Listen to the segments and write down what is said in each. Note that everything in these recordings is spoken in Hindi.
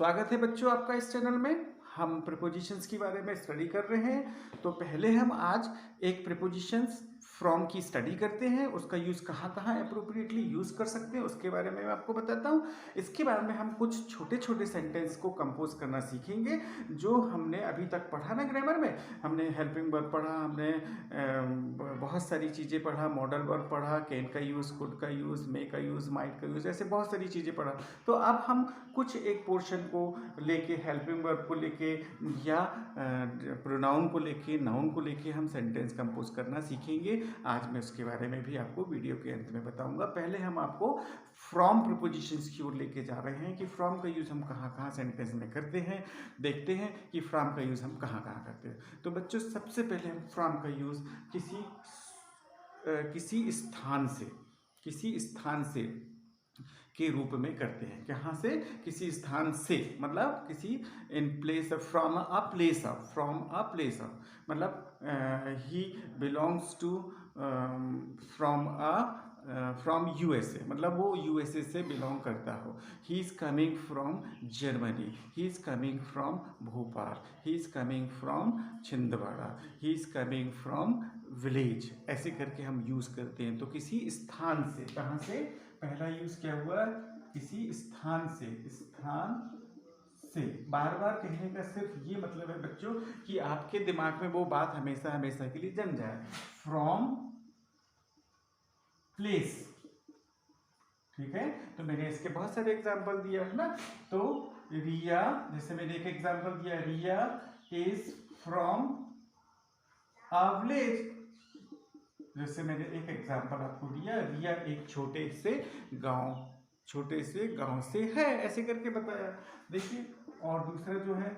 स्वागत है बच्चों आपका इस चैनल में। हम प्रीपोजिशंस के बारे में स्टडी कर रहे हैं। तो पहले हम आज एक प्रीपोजिशंस फ्रॉम की स्टडी करते हैं, उसका यूज़ कहाँ कहाँ अप्रोप्रिएटली यूज़ कर सकते हैं उसके बारे में मैं आपको बताता हूँ। इसके बारे में हम कुछ छोटे छोटे सेंटेंस को कंपोज करना सीखेंगे जो हमने अभी तक पढ़ा ना ग्रामर में। हमने हेल्पिंग वर्ब पढ़ा, हमने बहुत सारी चीज़ें पढ़ा, मॉडल वर्ब पढ़ा, कैन का यूज़, कुड का यूज़, मे का यूज़, माइट का यूज़, ऐसे बहुत सारी चीज़ें पढ़ा। तो अब हम कुछ एक पोर्शन को लेके, हेल्पिंग वर्ब को लेके या प्रोनाउन को लेके, नाउन को लेके हम सेंटेंस कंपोज करना सीखेंगे। आज मैं उसके बारे में भी आपको वीडियो के अंत में बताऊंगा। पहले हम आपको फ्रॉम प्रीपोजिशंस की ओर लेके जा रहे हैं कि फ्रॉम का यूज़ हम कहाँ कहाँ सेंटेंस में करते हैं। देखते हैं कि फ्रॉम का यूज़ हम कहाँ कहाँ करते हैं। तो बच्चों, सबसे पहले हम फ्रॉम का यूज़ किसी स्थान से के रूप में करते हैं। कहाँ से? किसी स्थान से, मतलब किसी in place, from a place of, मतलब he belongs to from USA, मतलब वो यूएसए से बिलोंग करता हो। He is coming from Germany, he is coming from Bhopal, he is coming from Chhindwara, he is coming from village, ऐसे करके हम यूज़ करते हैं। तो किसी स्थान से, कहाँ से? पहला यूज़ क्या हुआ? किसी स्थान से बार बार कहने का सिर्फ ये मतलब है बच्चों कि आपके दिमाग में वो बात हमेशा हमेशा के लिए जम जाए। फ्रॉम प्लेस, ठीक है। तो मैंने इसके बहुत सारे एग्जाम्पल दिया है ना। तो रिया, जैसे मैंने एक एग्जाम्पल दिया, रिया इज फ्रॉम अ विलेज। जैसे मैंने एक एग्जाम्पल आपको दिया, रिया एक छोटे से गांव से है, ऐसे करके बताया। देखिए, और दूसरा जो है,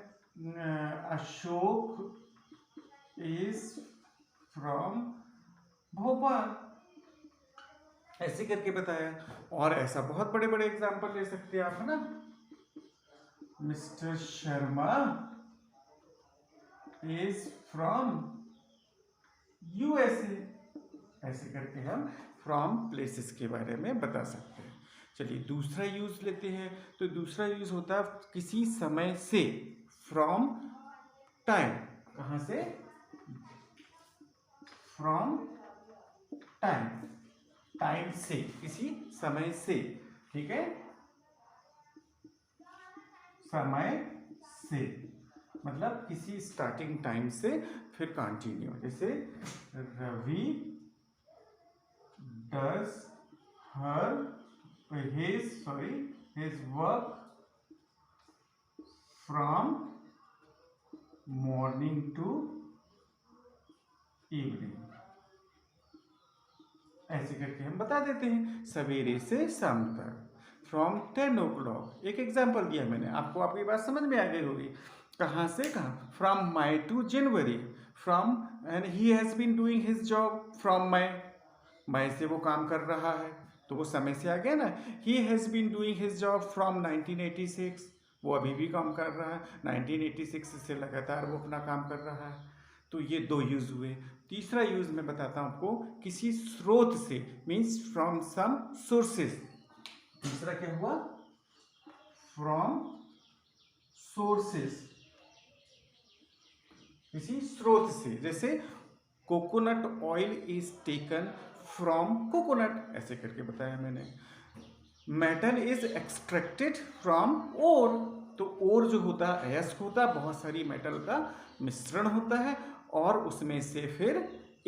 अशोक इज फ्रॉम भोपाल, ऐसे करके बताया। और ऐसा बहुत बड़े बड़े एग्जाम्पल ले सकते हैं आप, है ना। Mister Sharma is from USA, ऐसे करके हम फ्रॉम प्लेसेस के बारे में बता सकते हैं। चलिए दूसरा यूज लेते हैं। तो दूसरा यूज होता है किसी समय से, फ्रॉम टाइम। कहाँ से? फ्रॉम टाइम से, किसी समय से, ठीक है। समय से मतलब किसी स्टार्टिंग टाइम से फिर कंटिन्यू। जैसे Ravi does his work from morning to evening, ऐसे करके हम बता देते हैं, सवेरे से शाम तक। फ्रॉम 10 o'clock, एक एग्जाम्पल दिया मैंने आपको, आपकी बात समझ में आ गई होगी। कहाँ से कहाँ? From May to January, from, and he has been doing his job from May से वो काम कर रहा है, तो वो समय से आ गया ना। He has been doing his job from 1986, वो अभी भी काम कर रहा है, 1986 से लगातार वो अपना काम कर रहा है। तो ये दो यूज हुए। तीसरा यूज मैं बताता हूँ आपको, किसी स्रोत से, मीन्स फ्रॉम सम सोर्सेस। तीसरा क्या हुआ? फ्रॉम सोर्सेस, किसी स्रोत से। जैसे coconut oil is taken from coconut, ऐसे करके बताया मैंने। मेटल इज एक्सट्रैक्टेड फ्रॉम ओर, तो ओर जो होता है अयस्क होता है, बहुत सारी मेटल का मिश्रण होता है और उसमें से फिर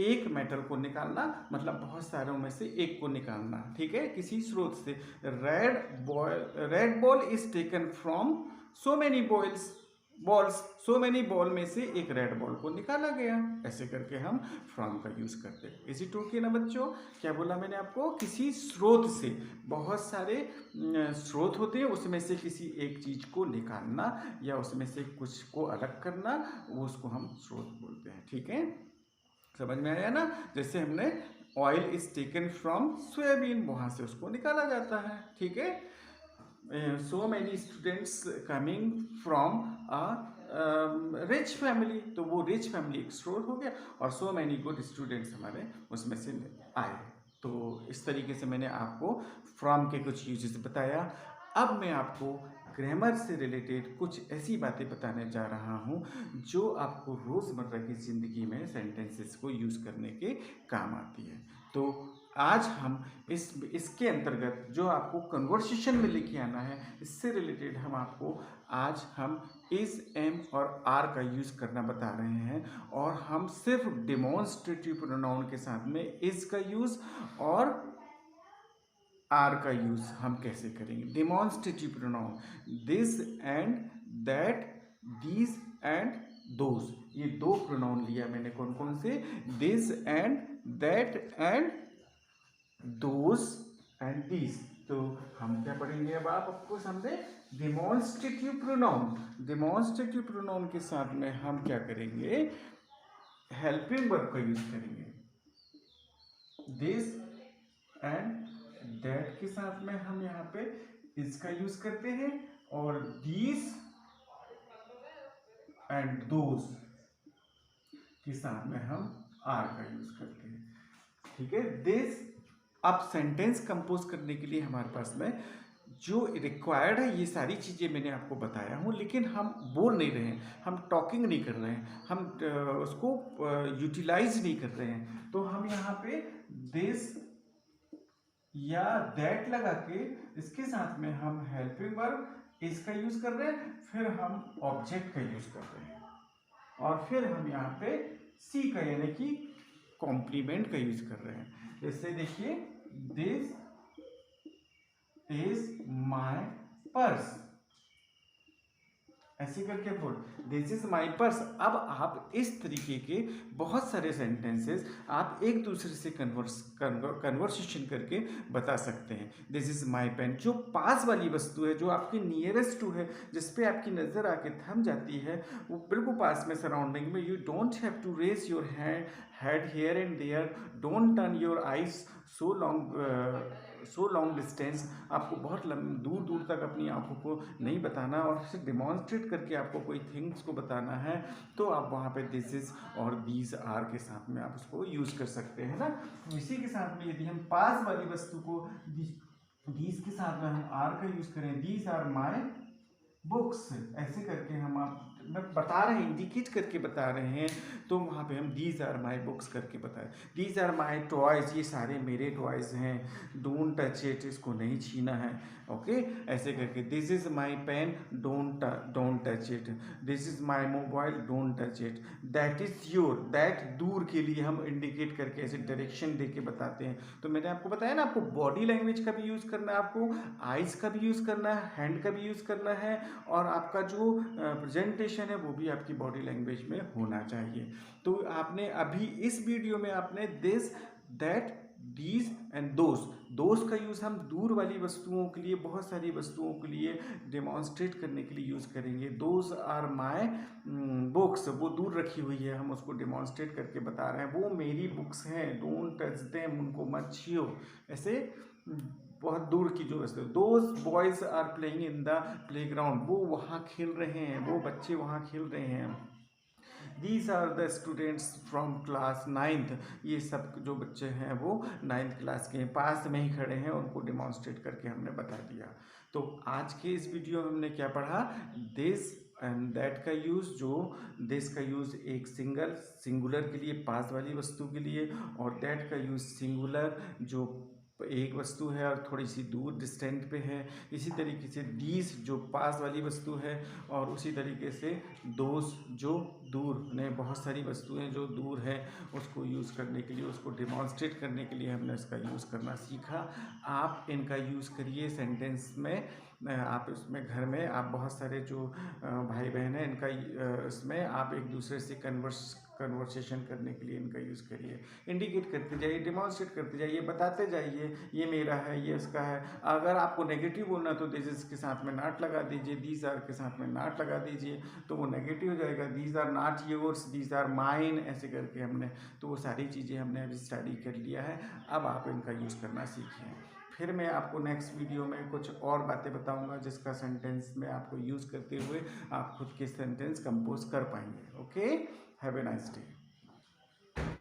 एक मेटल को निकालना, मतलब बहुत सारों में से एक को निकालना, ठीक है, किसी स्रोत से। Red ball is taken from so many so many ball में से एक रेड बॉल को निकाला गया, ऐसे करके हम फ्रॉम का यूज करते हैं। इज इट ओके ना बच्चों? क्या बोला मैंने आपको? किसी स्रोत से, बहुत सारे स्रोत होते हैं, उसमें से किसी एक चीज को निकालना या उसमें से कुछ को अलग करना, वो उसको हम स्रोत बोलते हैं, ठीक है। समझ में आया ना? जैसे हमने oil is taken from soybean, वहां से उसको निकाला जाता है, ठीक है। So many students coming from a rich family, तो वो रिच फैमिली एक स्रोत हो गया, और सो मैनी गुड स्टूडेंट्स हमारे उसमें से आए। तो इस तरीके से मैंने आपको फ्रॉम के कुछ यूजेस बताया। अब मैं आपको ग्रामर से रिलेटेड कुछ ऐसी बातें बताने जा रहा हूँ जो आपको रोज़मर्रा की ज़िंदगी में सेंटेंसेस को यूज़ करने के काम आती है। तो आज हम इसके अंतर्गत जो आपको कन्वर्सेशन में लेके आना है, इससे रिलेटेड आज हम इज़, एम और आर का यूज़ करना बता रहे हैं। और हम सिर्फ डेमोन्स्ट्रेटिव प्रोनाउन के साथ में इज़ का यूज़ और आर का यूज़ हम कैसे करेंगे। Demonstrative pronoun this and that, these and those, ये दो प्रोनाउन लिया मैंने। कौन कौन से? This and that and those and these. तो हम क्या पढ़ेंगे अब आप आपको सामने? Demonstrative pronoun. डेमोन्स्ट्रेटिव प्रोनाउन के साथ में हम क्या करेंगे? हेल्पिंग वर्ब का यूज करेंगे। दिस एंड दैट के साथ में हम यहाँ पे इसका यूज करते हैं, और दीज एंड दोज के साथ में हम आर का यूज करते हैं। ठीक है। दिस, अब सेंटेंस कंपोज करने के लिए हमारे पास में जो रिक्वायर्ड है, ये सारी चीज़ें मैंने आपको बताया हूँ, लेकिन हम बोल नहीं रहे हैं, हम टॉकिंग नहीं कर रहे हैं, हम उसको यूटिलाइज नहीं कर रहे हैं। तो हम यहाँ पे दिस या दैट लगा के इसके साथ में हम हेल्पिंग वर्ब इसका यूज कर रहे हैं, फिर हम ऑब्जेक्ट का यूज कर रहे हैं, और फिर हम यहाँ पे सी का यानी कि कॉम्प्लीमेंट का यूज कर रहे हैं। जैसे देखिए, दिस इज माई पर्स, ऐसे करके बोल, दिस इज माई पर्स। अब आप इस तरीके के बहुत सारे सेंटेंसेस आप एक दूसरे से कन्वर्सेशन करके बता सकते हैं। दिस इज माई पेन, जो पास वाली वस्तु है, जो आपके नियरेस्ट टू है, जिस पे आपकी नज़र आके थम जाती है, वो बिल्कुल पास में, सराउंडिंग में। You don't have to raise your head here and there, don't turn your eyes so long distance. आपको बहुत दूर दूर तक अपनी आंखों को नहीं बताना, और इसे डिमॉन्स्ट्रेट करके आपको कोई थिंग्स को बताना है, तो आप वहाँ पे दिस इज और दीज आर के साथ में आप उसको यूज़ कर सकते हैं ना। इसी के साथ में यदि हम पास वाली वस्तु को दीज के साथ में हम आर का यूज़ करें, दीज आर माई बुक्स, ऐसे करके हम आप मैं बता रहे हैं, इंडिकेट करके बता रहे हैं, तो वहाँ पे हम दीज आर माई बुक्स करके बताएं। दीज आर माई टॉयज़, ये सारे मेरे टॉयज़ हैं, डोंट टच इट, इसको नहीं छीना है। ओके, ऐसे करके this is my pen, don't touch it, this is my mobile, don't touch it, that is your, that दूर के लिए हम इंडिकेट करके ऐसे डायरेक्शन दे के बताते हैं। तो मैंने आपको बताया ना, आपको बॉडी लैंग्वेज का भी यूज़ करना है, आपको आइज़ का भी यूज़ करना है, हैंड का भी यूज़ करना है, और आपका जो प्रेजेंटेशन है वो भी आपकी बॉडी लैंग्वेज में होना चाहिए। तो आपने अभी इस वीडियो में आपने दिस, दैट, दीज एंड दोस्त का यूज़ हम दूर वाली वस्तुओं के लिए, बहुत सारी वस्तुओं के लिए डेमॉन्स्ट्रेट करने के लिए यूज़ करेंगे। दोज आर माई बुक्स, वो दूर रखी हुई है, हम उसको डेमॉन्स्ट्रेट करके बता रहे हैं, वो मेरी बुक्स हैं, डोंट टच देम, उनको मत छुओ, ऐसे बहुत दूर की जो वस्तु। Those boys are playing in the playground, वो वहाँ खेल रहे हैं, वो बच्चे वहाँ खेल रहे हैं। These are the students from class 9th, ये सब जो बच्चे हैं वो 9th क्लास के पास में ही खड़े हैं, उनको डिमॉन्स्ट्रेट करके हमने बता दिया। तो आज के इस वीडियो में हमने क्या पढ़ा? दिस एंड दैट का यूज़, जो दिस का यूज़ एक सिंगुलर के लिए, पास वाली वस्तु के लिए, और दैट का यूज़ सिंगुलर जो एक वस्तु है और थोड़ी सी दूर डिस्टेंट पे है। इसी तरीके से दीज जो पास वाली वस्तु है, और उसी तरीके से दोस्त जो दूर ने, बहुत सारी वस्तुएं जो दूर है उसको यूज़ करने के लिए, उसको डिमॉन्स्ट्रेट करने के लिए हमने इसका यूज़ करना सीखा। आप इनका यूज़ करिए सेंटेंस में, आप इसमें घर में आप बहुत सारे जो भाई बहन हैं इनका इसमें आप एक दूसरे से कन्वर्सेशन करने के लिए इनका यूज़ करिए। इंडिकेट करते जाइए, डिमॉन्स्ट्रेट करते जाइए, बताते जाइए, ये मेरा है, ये उसका है। अगर आपको नेगेटिव बोलना तो दिस इज के साथ में नॉट लगा दीजिए, दीज आर के साथ में नॉट लगा दीजिए, तो वो नेगेटिव हो जाएगा। These are not yours, these are mine, ऐसे करके हमने, तो वो सारी चीज़ें हमने अभी स्टडी कर लिया है। अब आप इनका यूज़ करना सीखिए। फिर मैं आपको नेक्स्ट वीडियो में कुछ और बातें बताऊंगा जिसका सेंटेंस में आपको यूज़ करते हुए आप खुद के सेंटेंस कंपोज कर पाएंगे। Okay, have a nice day.